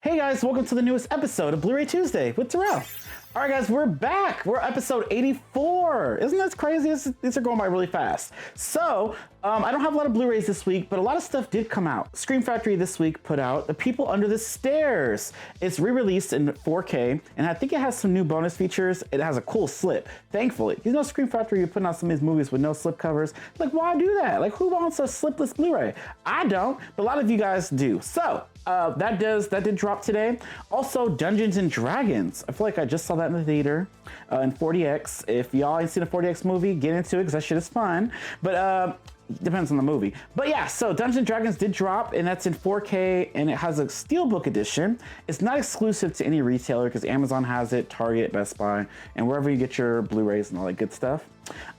Hey guys, welcome to the newest episode of Bluray Tuesday with Terrell. All right guys, we're back. We're episode 84. Isn't that crazy? These are going by really fast. So, I don't have a lot of Blu-rays this week, but a lot of stuff did come out. Scream Factory this week put out The People Under the Stairs. It's re-released in 4K, and I think it has some new bonus features. It has a cool slip, thankfully. You know, Scream Factory, you're putting out some of these movies with no slip covers. Like, why do that? Like, who wants a slipless Blu-ray? I don't, but a lot of you guys do. So, that did drop today. Also, Dungeons and Dragons. I feel like I just saw that in the theater in 40X. If y'all ain't seen a 40X movie, get into it because that shit is fun. But depends on the movie. But yeah, so Dungeons and Dragons did drop, and that's in 4K, and it has a Steelbook edition. It's not exclusive to any retailer because Amazon has it, Target, Best Buy, and wherever you get your Blu-rays and all that good stuff.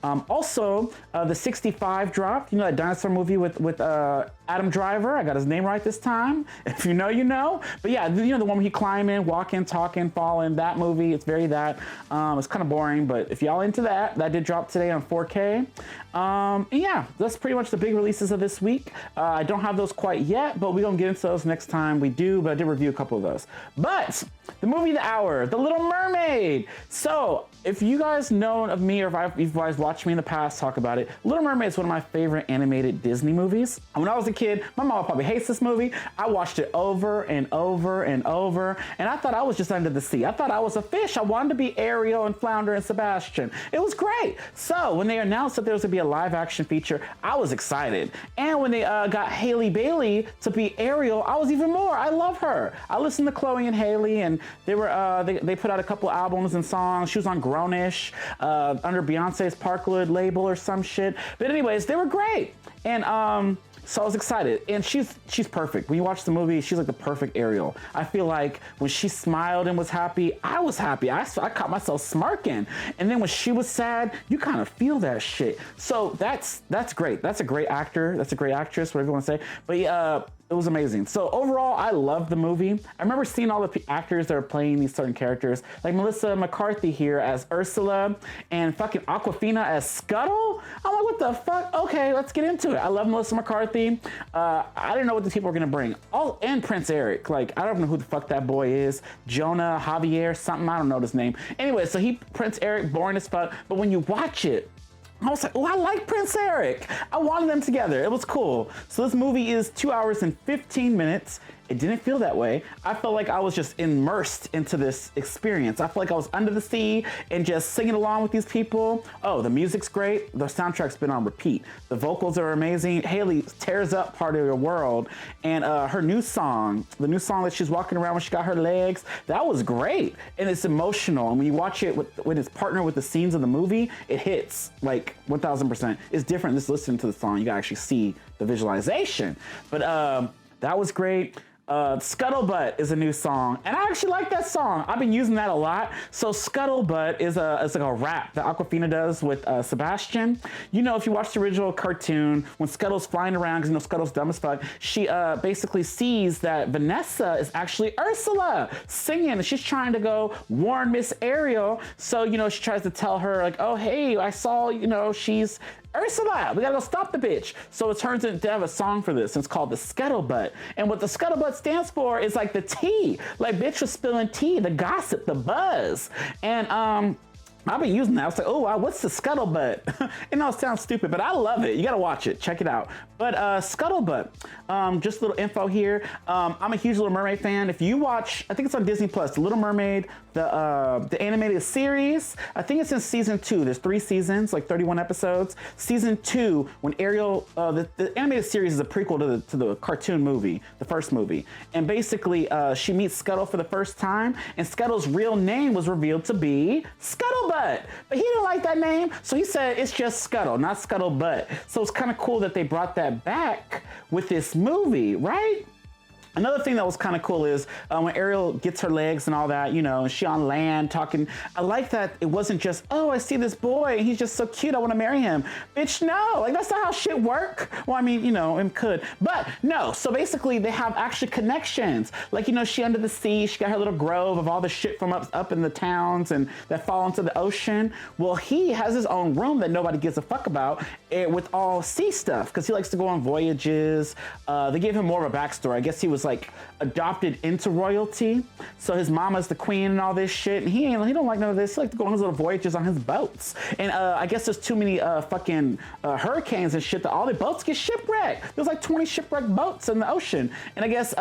Also, the 65 dropped. You know that dinosaur movie with Adam Driver? I got his name right this time. If you know, you know. But yeah, you know the one where he climbing, walking, talking, falling. That movie. It's very that. It's kind of boring, but if y'all into that, that did drop today on 4K. And yeah, that's pretty much the big releases of this week. I don't have those quite yet, but we're gonna get into those next time we do. But I did review a couple of those. But the movie of the hour, The Little Mermaid. So if you guys know of me, or if you've guys watched me in the past talk about it, Little Mermaid is one of my favorite animated Disney movies. When I was a kid, my mom probably hates this movie. I watched it over and over and over, and I thought I was just under the sea. I thought I was a fish. I wanted to be Ariel and Flounder and Sebastian. It was great. So when they announced that there was gonna be a live action feature, I was excited. And when they got Hailey Bailey to be Ariel, I was even more. I love her. I listened to Chloe and Hailey, and they were they put out a couple albums and songs. She was on Grownish under Beyonce's Parkwood label or some shit. But anyways, they were great. And so I was excited, and she's perfect. When you watch the movie, she's like the perfect Ariel. I feel like when she smiled and was happy, I was happy. I caught myself smirking. And then when she was sad, you kind of feel that shit. So that's great. That's a great actor. That's a great actress, whatever you want to say. But it was amazing. So overall, I loved the movie. I remember seeing all the actors that are playing these certain characters, like Melissa McCarthy here as Ursula, and fucking Awkwafina as Scuttle. I'm like, what the fuck? Okay, let's get into it. I love Melissa McCarthy. I didn't know what these people were gonna bring. Oh, and Prince Eric. Like, I don't know who the fuck that boy is. Jonah, Javier, something. I don't know his name. Anyway, so Prince Eric, boring as fuck. But when you watch it, I was like, oh, I like Prince Eric. I wanted them together. It was cool. So this movie is 2 hours and 15 minutes. It didn't feel that way. I felt like I was just immersed into this experience. I felt like I was under the sea and just singing along with these people. Oh, the music's great. The soundtrack's been on repeat. The vocals are amazing. Hailey tears up part of your world. And her new song, the new song that she's walking around when she got her legs, that was great. And it's emotional. And when you watch it when it's partnered with the scenes of the movie, it hits like 1000%. It's different just listening to the song. You gotta actually see the visualization. But that was great. Scuttlebutt is a new song, and I actually like that song. I've been using that a lot. So Scuttlebutt is like a rap that Awkwafina does with Sebastian. You know, if you watch the original cartoon, when Scuttle's flying around, because you know Scuttle's dumb as fuck, she basically sees that Vanessa is actually Ursula singing, and she's trying to go warn Miss Ariel. So, you know, she tries to tell her, like, oh, hey, I saw, you know, she's Ursula, we gotta go stop the bitch. So it turns into have a song for this, and it's called the Scuttlebutt. And what the Scuttlebutt stands for is like the tea. Like, bitch was spilling tea, the gossip, the buzz. And I've been using that. I was like, oh, wow, what's the Scuttlebutt? You know, it sounds stupid, but I love it. You gotta watch it, check it out. But Scuttlebutt, just a little info here. I'm a huge Little Mermaid fan. If you watch, I think it's on Disney Plus, The Little Mermaid, the animated series, I think it's in season 2. There's 3 seasons, like 31 episodes. Season 2, when Ariel, the animated series is a prequel to the cartoon movie, the first movie. And basically, she meets Scuttle for the first time, and Scuttle's real name was revealed to be Scuttlebutt. But he didn't like that name, so he said it's just Scuttle, not Scuttlebutt. So it's kind of cool that they brought that back with this movie, right? Another thing that was kind of cool is when Ariel gets her legs and all that, you know, and she on land talking. I like that it wasn't just, oh, I see this boy, he's just so cute, I want to marry him. Bitch, no, like that's not how shit work. Well, I mean, you know, it could, but no. So basically they have actually connections. Like, you know, she under the sea, she got her little grove of all the shit from up in the towns and that fall into the ocean. Well, he has his own room that nobody gives a fuck about with all sea stuff because he likes to go on voyages. They gave him more of a backstory. I guess he was was like adopted into royalty. So his mama's the queen and all this shit. And he don't like none of this. He likes to go on his little voyages on his boats. And I guess there's too many fucking hurricanes and shit that all the boats get shipwrecked. There's like 20 shipwrecked boats in the ocean. And I guess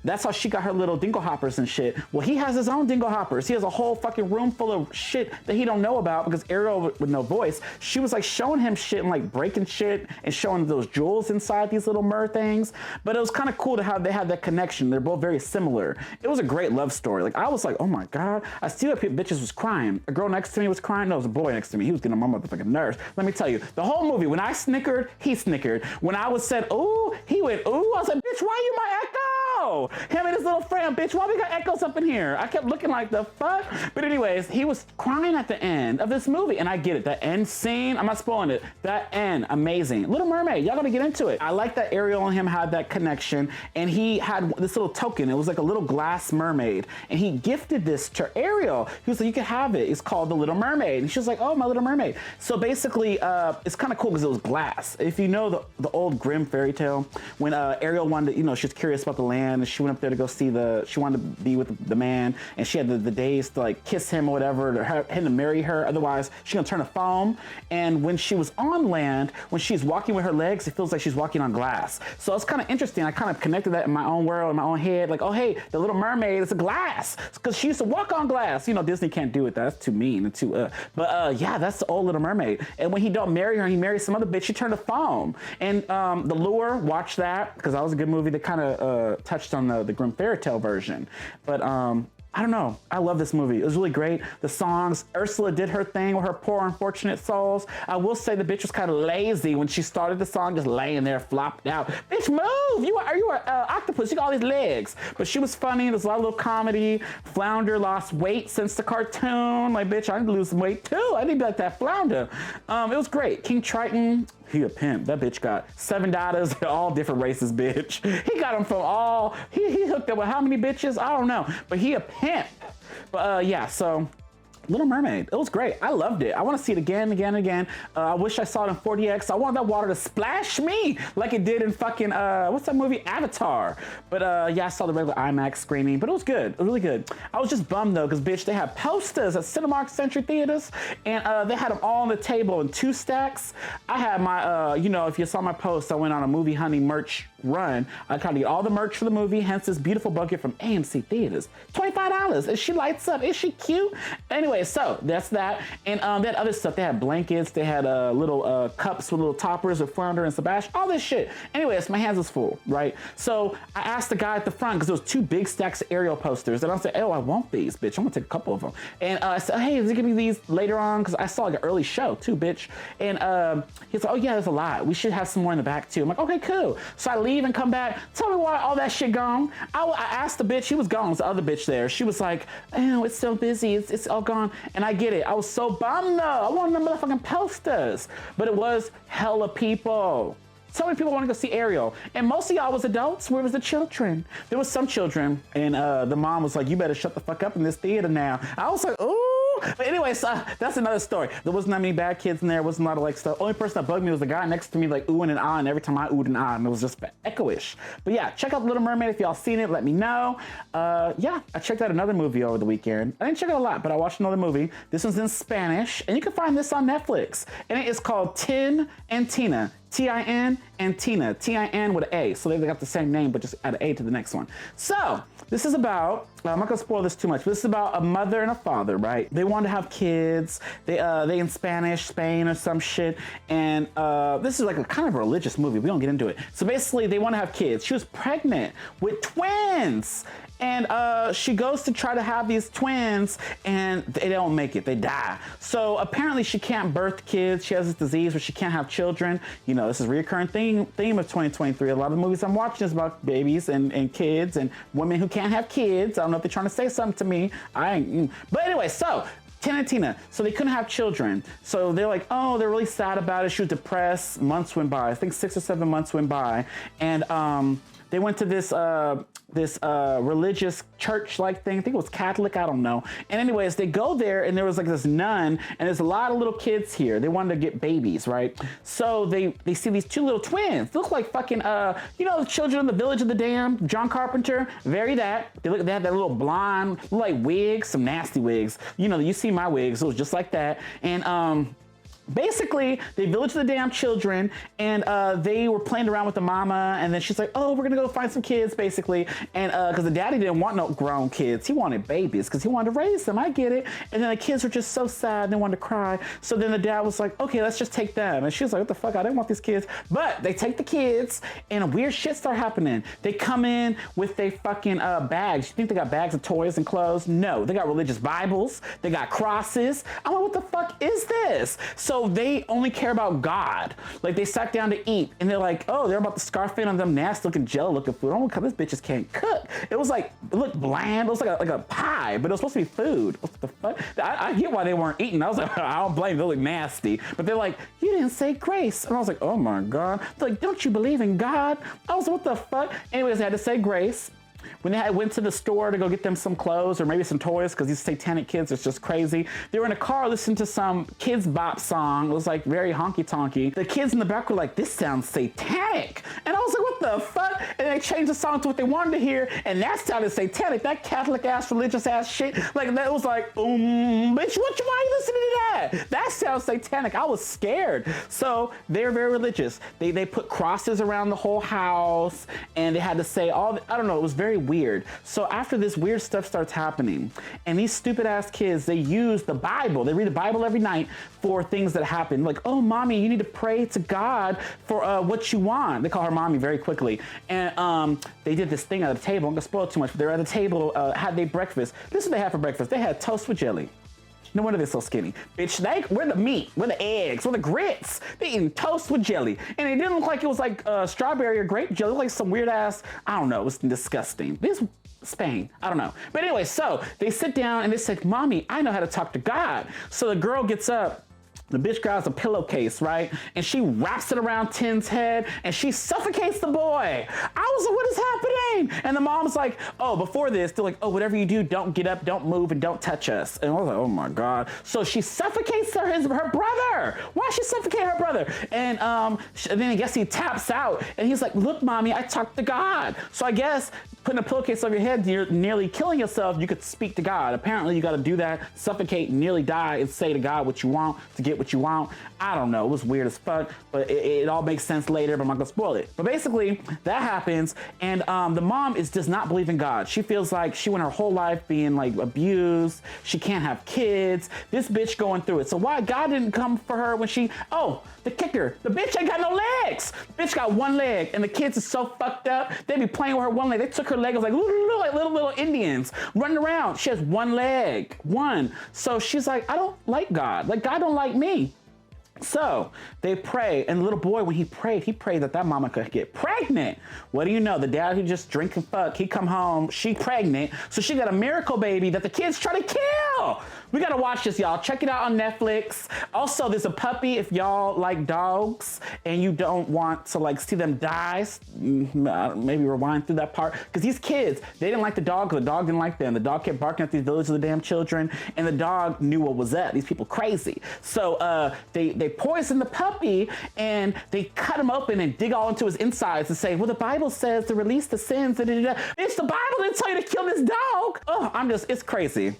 that's how she got her little dingle hoppers and shit. Well, he has his own dingle hoppers. He has a whole fucking room full of shit that he don't know about because Ariel with no voice, she was like showing him shit and like breaking shit and showing those jewels inside these little mer things. But it was kind of cool to how they had that connection. They're both very similar. It was a great love story. Like I was like, oh my God. I see that bitches was crying. A girl next to me was crying. No, it was a boy next to me. He was getting on my motherfucking nerves. Let me tell you, the whole movie, when I snickered, he snickered. When I was said, ooh, he went, ooh. I was like, bitch, why you my echo? Him and his little friend, bitch, why we got echoes up in here? I kept looking like the fuck. But anyways, he was crying at the end of this movie. And I get it. That end scene, I'm not spoiling it. That end, amazing. Little Mermaid, y'all gotta get into it. I like that Ariel and him had that connection. And he had this little token. It was like a little glass mermaid. And he gifted this to Ariel. He was like, you can have it. It's called the Little Mermaid. And she was like, oh, my Little Mermaid. So basically, it's kind of cool because it was glass. If you know the old Grimm fairy tale, when Ariel wanted to, you know, she was curious about the land and she went up there to go see she wanted to be with the man, and she had the days to like kiss him or whatever, to him to marry her, otherwise she's gonna turn to foam. And when she was on land, when she's walking with her legs, it feels like she's walking on glass. So it's kind of interesting. I kind of connected that in my own world, in my own head, like, oh hey, the Little Mermaid is a glass, because she used to walk on glass. You know, Disney can't do it. That's too mean and too but yeah, that's the old Little Mermaid. And when he don't marry her, he marries some other bitch, she turned to foam. And The Lure, watch that, because that was a good movie that kind of touched on the Grimm fairy tale version. But I don't know. I love this movie. It was really great. The songs, Ursula did her thing with her poor unfortunate souls. I will say the bitch was kind of lazy when she started the song, just laying there flopped out. Bitch, move! You are octopus. You got all these legs. But she was funny. There's a lot of little comedy. Flounder lost weight since the cartoon. Like, bitch, I need to lose some weight too. I need to be like that Flounder. It was great. King Triton, he a pimp. That bitch got 7 daughters, all different races, bitch. He got them from all, he hooked up with how many bitches? I don't know. But he a pimp. But yeah, so Little Mermaid, it was great. I loved it. I want to see it again, again, again. I wish I saw it in 4DX. I want that water to splash me like it did in fucking, what's that movie? Avatar. But yeah, I saw the regular IMAX screening, but it was good. It was really good. I was just bummed though, because bitch, they had posters at Cinemark Century Theaters, and they had them all on the table in 2 stacks. I had my, you know, if you saw my post, I went on a movie hunting merch run. I tried to get all the merch for the movie, hence this beautiful bucket from AMC Theaters. $25, and she lights up. Is she cute? Anyway, so that's that. And that other stuff, they had blankets, they had little cups with little toppers with Flounder and Sebastian, all this shit. Anyways, my hands was full, right? So I asked the guy at the front, because there was 2 big stacks of Ariel posters, and I said, oh, I want these, bitch. I'm gonna take a couple of them. And I said, hey, is he give me these later on? Because I saw like an early show too, bitch. And he's like, oh yeah, there's a lot. We should have some more in the back too. I'm like, okay, cool. So I leave and come back. Tell me why all that shit gone. I asked the bitch, she was gone, it was the other bitch there. She was like, oh, it's so busy, it's all gone. And I get it. I was so bummed though. I wanted them motherfucking posters. But it was hella people. So many people want to go see Ariel. And most of y'all was adults. Where was the children? There was some children. And the mom was like, you better shut the fuck up in this theater now. I was like, ooh. But anyway, so that's another story. There wasn't that many bad kids in there. There wasn't a lot of like stuff. Only person that bugged me was the guy next to me, like oohing and ahhing every time I oohed and ahed, and it was just echoish. But yeah, check out Little Mermaid if y'all seen it. Let me know. Yeah, I checked out another movie over the weekend. I didn't check it out a lot, but I watched another movie. This one's in Spanish, and you can find this on Netflix. And it is called Tin and Tina. T-I-N and Tina. T-I-N with an A. So they got the same name, but just add an A to the next one. So this is about, I'm not gonna spoil this too much, but this is about a mother and a father, right? They wanted to have kids. They in Spanish, Spain or some shit. And this is like a kind of a religious movie. We don't get into it. So basically they want to have kids. She was pregnant with twins. And she goes to try to have these twins, and they don't make it. They die. So apparently she can't birth kids. She has this disease where she can't have children. You know, this is a reoccurring theme of 2023. A lot of the movies I'm watching is about babies and kids and women who can't have kids. I don't know if they're trying to say something to me. But anyway, so Tin and Tina, so they couldn't have children. So they're like, oh, they're really sad about it. She was depressed. Months went by. I think 6 or 7 months went by. And They went to this religious church-like thing. I think it was Catholic, I don't know. And anyways, they go there and there was like this nun and there's a lot of little kids here. They wanted to get babies, right? So they see these two little twins. They look like fucking, you know, the Children of the Village of the Damned, John Carpenter, very that. They had that little blonde, like wigs, some nasty wigs. You know, you see my wigs, it was just like that. And basically, they village the damn children, and they were playing around with the mama, and then she's like, oh, we're gonna go find some kids, basically. And because the daddy didn't want no grown kids, he wanted babies, because he wanted to raise them, I get it. And then the kids were just so sad, and they wanted to cry. So then the dad was like, okay, let's just take them. And she was like, what the fuck, I didn't want these kids. But they take the kids, and weird shit start happening. They come in with their fucking bags. You think they got bags of toys and clothes? No, they got religious Bibles, they got crosses. I'm like, what the fuck is this? So they only care about God. Like, they sat down to eat and they're like, oh, they're about to scarf in on them nasty looking jello looking food. Oh, this bitches can't cook. It was like, it looked bland. It was like a pie, but it was supposed to be food. What the fuck? I get why they weren't eating. I was like, I don't blame them. They look nasty. But they're like, you didn't say grace. And I was like, oh my God. They're like, don't you believe in God? I was like, what the fuck? Anyways, I had to say grace. When they went to the store to go get them some clothes or maybe some toys, because these satanic kids are just crazy. They were in a car listening to some kids bop song. It was like very honky tonky. The kids in the back were like, this sounds satanic. And I was like, what the fuck? And they changed the song to what they wanted to hear, and that sounded satanic. That Catholic ass, religious ass shit. Like, that was like, bitch, why are you listening to that? That sounds satanic. I was scared. So they're very religious. They put crosses around the whole house, and they had to say I don't know, it was very weird. So after this weird stuff starts happening, and these stupid ass kids, they use the Bible. They read the Bible every night for things that happen. Like, oh, mommy, you need to pray to God for what you want. They call her mommy very quickly. And they did this thing at the table. I'm gonna spoil it too much, but they're at the table, had they breakfast. This is what they had for breakfast. They had toast with jelly. No wonder they're so skinny. Bitch, we're the meat, we're the eggs, we're the grits. They eating toast with jelly. And it didn't look like it was like strawberry or grape jelly. It looked like some weird ass, I don't know, it was disgusting. This Spain, I don't know. But anyway, so they sit down and they said, mommy, I know how to talk to God. So the girl gets up. The bitch grabs a pillowcase, right? And she wraps it around Tim's head and she suffocates the boy. I was like, what is happening? And the mom's like, oh, before this, they're like, oh, whatever you do, don't get up, don't move, and don't touch us. And I was like, oh my God. So she suffocates her brother. Why she suffocate her brother? And then I guess he taps out and he's like, look, mommy, I talked to God. So I guess putting a pillowcase over your head, you're nearly killing yourself, you could speak to God. Apparently you got to do that, suffocate, nearly die, and say to God what you want to get what you want. I don't know, it was weird as fuck, but it all makes sense later, but I'm not gonna spoil it. But basically, that happens, and the mom does not believe in God. She feels like she went her whole life being like abused, she can't have kids, this bitch going through it. So why God didn't come for her when the kicker, the bitch ain't got no legs. The bitch got one leg, and the kids are so fucked up, they be playing with her one leg. They took her leg, it was like little Indians running around. She has one leg, one. So she's like, I don't like God. Like, God don't like me. So they pray, and the little boy, when he prayed that mama could get pregnant. What do you know? The dad who just drink and fuck, he come home, she pregnant, so she got a miracle baby that the kids try to kill. We gotta watch this, y'all. Check it out on Netflix. Also, there's a puppy if y'all like dogs and you don't want to like see them die. Maybe rewind through that part, because these kids, they didn't like the dog, because the dog didn't like them. The dog kept barking at these villages of the damn children, and the dog knew what was up. These people crazy. So they poison the puppy and they cut him open and dig all into his insides and say, well, the Bible says to release the sins. It's the Bible didn't tell you to kill this dog. Oh, it's crazy.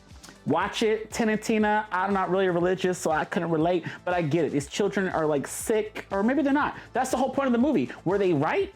Watch it. Tin and Tina, I'm not really religious, so I couldn't relate, but I get it. These children are like sick, or maybe they're not. That's the whole point of the movie. Were they right?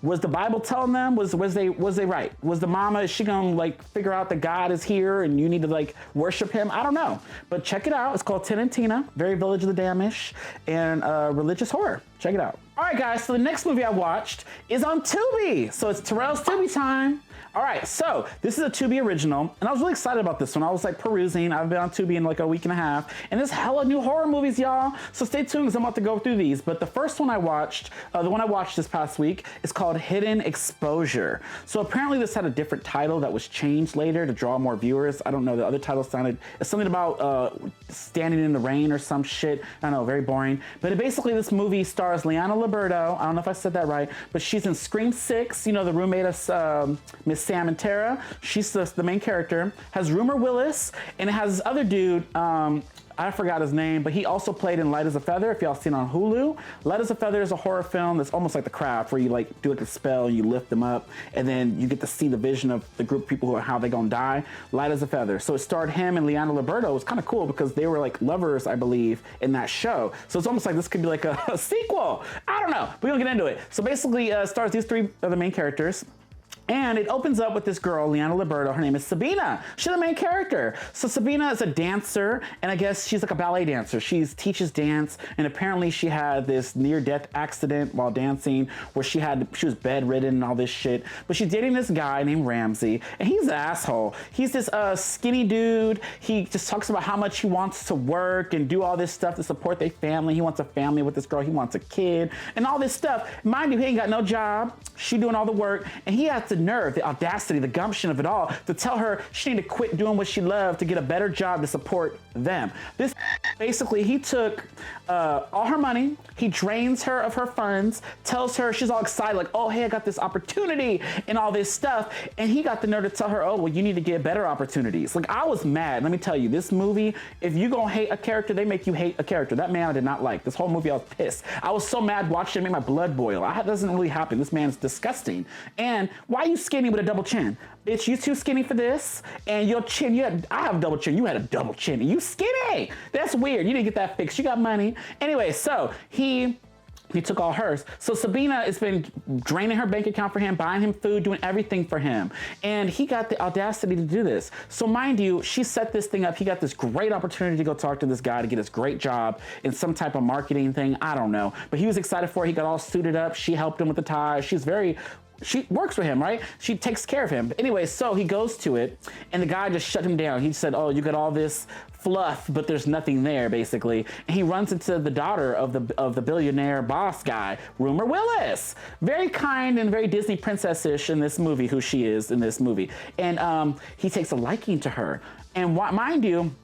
Was the Bible telling them? Was they right? Was the mama, is she gonna like figure out that God is here and you need to like worship him? I don't know. But check it out. It's called Tin and Tina, very Village of the Damnish, and religious horror. Check it out. All right, guys, so the next movie I watched is on Tubi. So it's Terrell's Tubi time. All right, so this is a Tubi original, and I was really excited about this one. I was like perusing. I've been on Tubi in like a week and a half, and there's hella new horror movies, y'all. So stay tuned because I'm about to go through these. But the first one I watched, the one I watched this past week, is called Hidden Exposure. So apparently this had a different title that was changed later to draw more viewers. I don't know. The other title sounded something about standing in the rain or some shit. I don't know, very boring. But basically this movie stars Liana Liberto. I don't know if I said that right, but she's in Scream 6, you know, the roommate of Miss Sam and Tara. She's the main character. Has Rumor Willis, and it has this other dude, I forgot his name, but he also played in Light as a Feather, if y'all seen it on Hulu. Light as a Feather is a horror film that's almost like The Craft, where you like do like a spell, you lift them up, and then you get to see the vision of the group of people who are how they gonna die. Light as a Feather. So it starred him and Liana Liberto. It was kind of cool because they were like lovers, I believe, in that show. So it's almost like this could be like a sequel. I don't know. We're gonna get into it. So basically, stars these three are the main characters. And it opens up with this girl, Liana Liberto. Her name is Sabina. She's the main character. So Sabina is a dancer, and I guess she's like a ballet dancer. She teaches dance, and apparently she had this near-death accident while dancing where she was bedridden and all this shit. But she's dating this guy named Ramsey, and he's an asshole. He's this skinny dude. He just talks about how much he wants to work and do all this stuff to support their family. He wants a family with this girl. He wants a kid and all this stuff. Mind you, he ain't got no job. She doing all the work, and he has the nerve, the audacity, the gumption of it all to tell her she need to quit doing what she loved to get a better job to support them. This basically, he took all her money, he drains her of her funds, tells her, she's all excited like, oh hey, I got this opportunity and all this stuff, and he got the nerve to tell her, oh well, you need to get better opportunities. Like, I was mad. Let me tell you, this movie, if you gonna hate a character, they make you hate a character. That man I did not like. This whole movie I was pissed. I was so mad watching it, made my blood boil. That doesn't really happen. This man's disgusting. And why are you skinny with a double chin? Bitch, you too skinny for this, and your chin, I have a double chin, you had a double chin, and you skinny. That's weird. You didn't get that fixed. You got money. Anyway, so he took all hers. So Sabina has been draining her bank account for him, buying him food, doing everything for him. And he got the audacity to do this. So mind you, she set this thing up. He got this great opportunity to go talk to this guy to get his great job in some type of marketing thing. I don't know. But he was excited for it. He got all suited up. She helped him with the tie. She works for him, right? She takes care of him. But anyway, so he goes to it, and the guy just shut him down. He said, oh, you got all this fluff, but there's nothing there, basically. And he runs into the daughter of the billionaire boss guy, Rumor Willis. Very kind and very Disney princess-ish in this movie, who she is in this movie. And he takes a liking to her. And mind you,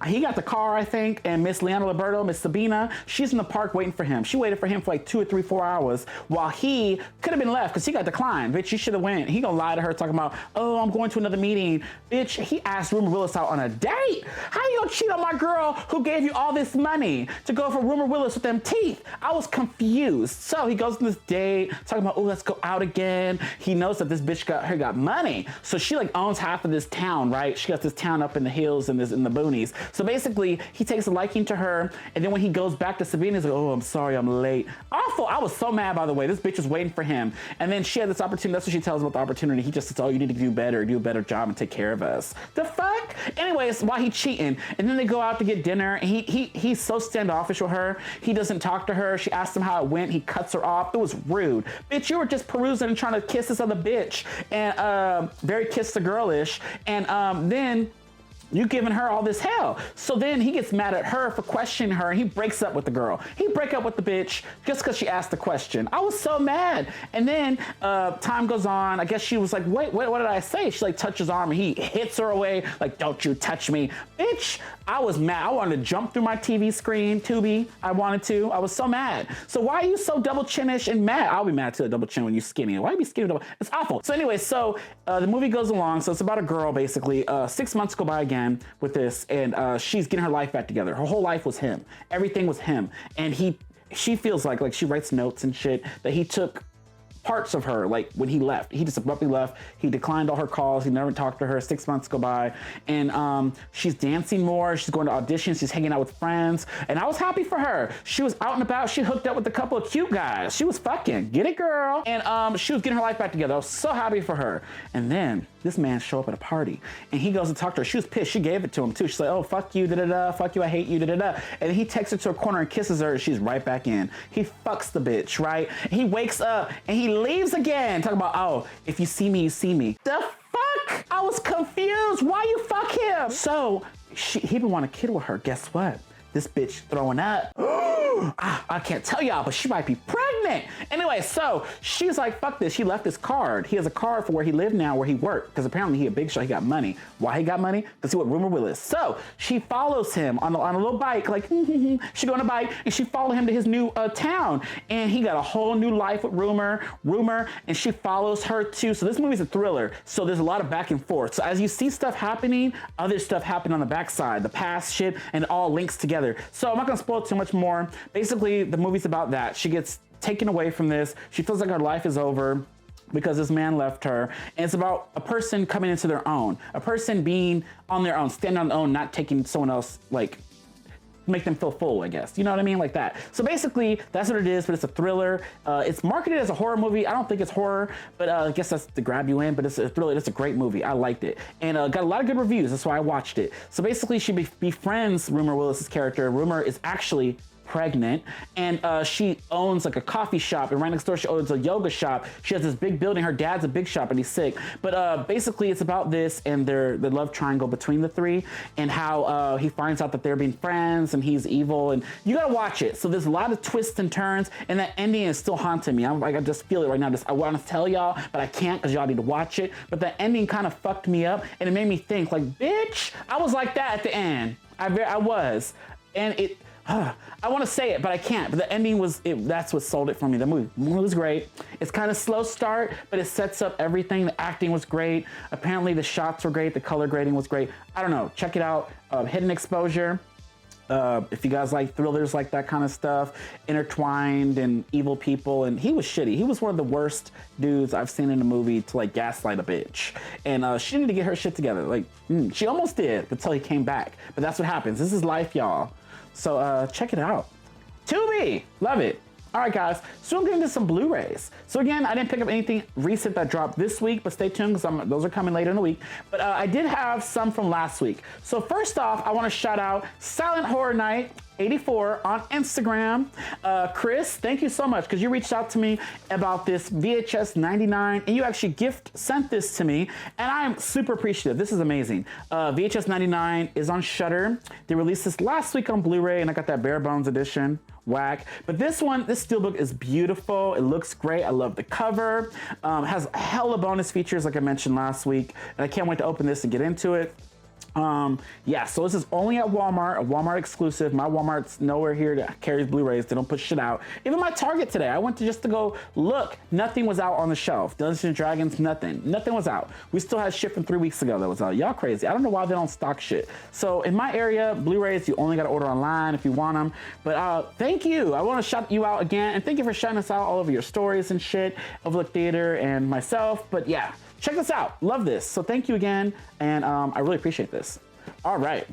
he got the car, I think, and Miss Liana Liberto, Miss Sabina, she's in the park waiting for him. She waited for him for like 2 or 3, 4 hours while he could have been left because he got declined. Bitch, you should have went. He gonna lie to her talking about, oh, I'm going to another meeting. Bitch, he asked Rumor Willis out on a date. How you gonna cheat on my girl who gave you all this money to go for Rumor Willis with them teeth? I was confused. So he goes on this date, talking about, oh, let's go out again. He knows that this bitch got money. So she like owns half of this town, right? She got this town up in the hills and in the boonies. So basically, he takes a liking to her, and then when he goes back to Sabina, he's like, oh, I'm sorry, I'm late. Awful. I was so mad, by the way. This bitch was waiting for him. And then she had this opportunity. That's what she tells him about the opportunity. He just says, oh, you need to do a better job and take care of us. The fuck? Anyways, why he cheating? And then they go out to get dinner, and he's so standoffish with her. He doesn't talk to her. She asks him how it went. He cuts her off. It was rude. Bitch, you were just perusing and trying to kiss this other bitch. And very kiss the girlish. And then you giving her all this hell. So then he gets mad at her for questioning her, and he breaks up with the girl. He break up with the bitch just because she asked the question. I was so mad. And then time goes on. I guess she was like, wait, what did I say? She like touches his arm, and he hits her away like, don't you touch me. Bitch, I was mad. I wanted to jump through my TV screen, Tubi. I wanted to. I was so mad. So why are you so double chinish and mad? I'll be mad too, a double chin when you're skinny. Why you be skinny? It's awful. So anyway, so the movie goes along. So it's about a girl, basically. 6 months go by again with this, and she's getting her life back together. Her whole life was him. Everything was him. And she feels like she writes notes and shit that he took parts of her, like when he left. He just abruptly left. He declined all her calls. He never talked to her. 6 months go by, and she's dancing more. She's going to auditions. She's hanging out with friends, and I was happy for her. She was out and about. She hooked up with a couple of cute guys. She was fucking. Get it, girl. And she was getting her life back together. I was so happy for her. And then this man show up at a party, and he goes to talk to her. She was pissed. She gave it to him too. She's like, oh, fuck you, da-da-da, fuck you, I hate you, da-da-da. And he takes her to a corner and kisses her, and she's right back in. He fucks the bitch, right? He wakes up, and he leaves again, talking about, oh, if you see me, you see me. The I was confused. Why you fuck him? So he been wanting to kid with her. Guess what? This bitch throwing up. I can't tell y'all, but she might be pregnant. Anyway, so she's like, fuck this. She left his card. He has a card for where he lived now, where he worked, because apparently he a big shot. He got money. Why he got money? Because he went rumor Willis. So she follows him on a little bike, like, she go on a bike, and she followed him to his new town. And he got a whole new life with rumor, and she follows her too. So this movie's a thriller. So there's a lot of back and forth. So as you see stuff happening, other stuff happen on the backside, the past shit, and it all links together. So I'm not gonna spoil too much more. Basically, the movie's about that. She gets taken away from this. She feels like her life is over because this man left her. And it's about a person coming into their own, a person being on their own, standing on their own, not taking someone else, like, make them feel full, I guess. You know what I mean? Like that. So basically, that's what it is, but it's a thriller. It's marketed as a horror movie. I don't think it's horror, but I guess that's to grab you in, but it's a thriller. It's a great movie. I liked it. And got a lot of good reviews. That's why I watched it. So basically, she befriends Rumor Willis's character. Rumor is actually pregnant, and she owns like a coffee shop, and right next door she owns a yoga shop. She has this big building. Her dad's a big shop and he's sick, but basically it's about this and the love triangle between the three, and how he finds out that they're being friends and he's evil, and you gotta watch it. So there's a lot of twists and turns, and that ending is still haunting me. I just feel it right now. I want to tell y'all, but I can't because y'all need to watch it. But the ending kind of fucked me up, and it made me think, like, bitch, I was like that at the end. I was, and it. I want to say it, but I can't. But the ending that's what sold it for me. The movie was great. It's kind of slow start, but it sets up everything. The acting was great. Apparently the shots were great. The color grading was great. I don't know. Check it out. Hidden Exposure. If you guys like thrillers like that kind of stuff, intertwined and evil people, and he was shitty. He was one of the worst dudes I've seen in a movie to like gaslight a bitch. And she needed to get her shit together. Like, she almost did until he came back. But that's what happens. This is life, y'all. So check it out. Tubi, love it. All right, guys, so I'm getting into some Blu-rays. So again, I didn't pick up anything recent that dropped this week, but stay tuned because those are coming later in the week. But I did have some from last week. So first off, I want to shout out Silent Horror Night 84 on Instagram. Chris, thank you so much because you reached out to me about this VHS 99 and you actually sent this to me, and I'm super appreciative. This is amazing. VHS 99 is on Shudder. They released this last week on Blu-ray, and I got that bare bones edition. Whack. But this steelbook is beautiful. It looks great. I love the cover. Has a hella bonus features like I mentioned last week, and I can't wait to open this and get into it. Yeah, so this is only at Walmart, a Walmart exclusive. My Walmart's nowhere here that carries Blu-rays. They don't put shit out. Even my Target today, I went to go look. Nothing was out on the shelf. Dungeons & Dragons, nothing. Nothing was out. We still had shit from 3 weeks ago that was out. Y'all crazy. I don't know why they don't stock shit. So in my area, Blu-rays, you only got to order online if you want them. But thank you. I want to shout you out again. And thank you for shouting us out all over your stories and shit, Overlook Theater and myself. But yeah. Check this out. Love this. So thank you again. And I really appreciate this. All right.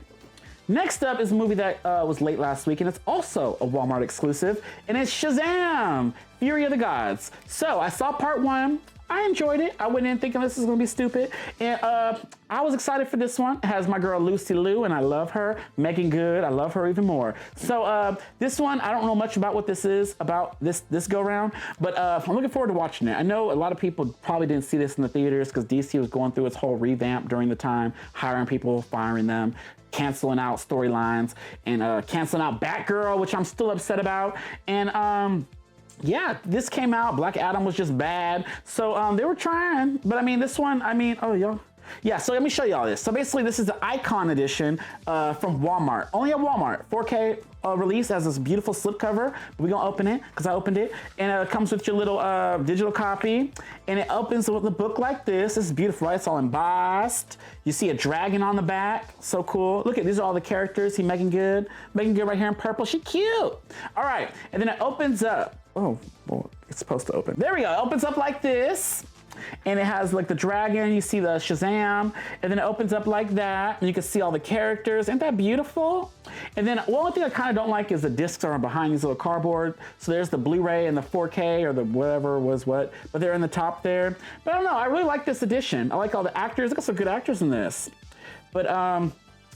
Next up is a movie that was late last week, and it's also a Walmart exclusive, and it's Shazam! Fury of the Gods. So I saw part 1. I enjoyed it. I went in thinking this is gonna be stupid. And I was excited for this one. It has my girl Lucy Liu, and I love her. Megan Good, I love her even more. So this one, I don't know much about what this is, about this go round, but I'm looking forward to watching it. I know a lot of people probably didn't see this in the theaters because DC was going through its whole revamp during the time, hiring people, firing them, canceling out storylines, and canceling out Batgirl, which I'm still upset about. And yeah, this came out. Black Adam was just bad. So they were trying, but I mean, this one, I mean, oh, y'all. Yeah, so let me show you all this. So basically, this is the Icon Edition from Walmart. Only at Walmart. 4K release, has this beautiful slipcover. We're gonna open it, because I opened it. And it comes with your little digital copy. And it opens with the book like this. This is beautiful, right? It's all embossed. You see a dragon on the back. So cool. Look at, these are all the characters. See Megan Good. Megan Good right here in purple. She cute. All right, and then it opens up. Oh, well, it's supposed to open. There we go. It opens up like this. And it has like the dragon, you see the Shazam, and then it opens up like that, and you can see all the characters. Ain't that beautiful? And then one thing I kind of don't like is the discs are behind these little cardboard. So there's the Blu-ray and the 4K or the whatever was what, but they're in the top there. But I don't know, I really like this edition. I like all the actors. I got some good actors in this. But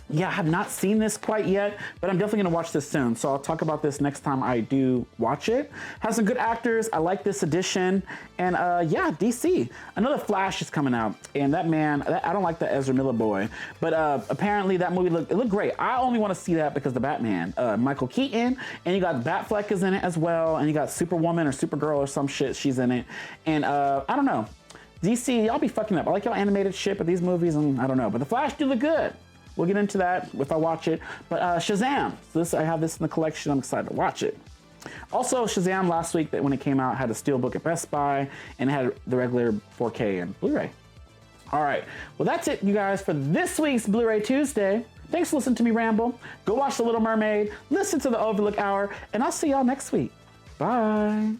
yeah, I have not seen this quite yet, but I'm definitely gonna watch this soon. So I'll talk about this next time I do watch it. Has some good actors. I like this edition. And yeah, DC. Another Flash is coming out. And that man, I don't like the Ezra Miller boy, but apparently that movie looked great. I only wanna see that because the Batman, Michael Keaton, and you got Batfleck is in it as well. And you got Superwoman or Supergirl or some shit, she's in it. And I don't know. DC, y'all be fucking up. I like y'all animated shit, but these movies, I don't know. But the Flash do look good. We'll get into that if I watch it. But Shazam, so I have this in the collection. I'm excited to watch it. Also, Shazam last week, that when it came out, had a steelbook at Best Buy and it had the regular 4K and Blu-ray. All right, well that's it, you guys, for this week's Blu-ray Tuesday. Thanks for listening to me ramble. Go watch The Little Mermaid, listen to the Overlook Hour, and I'll see y'all next week. Bye.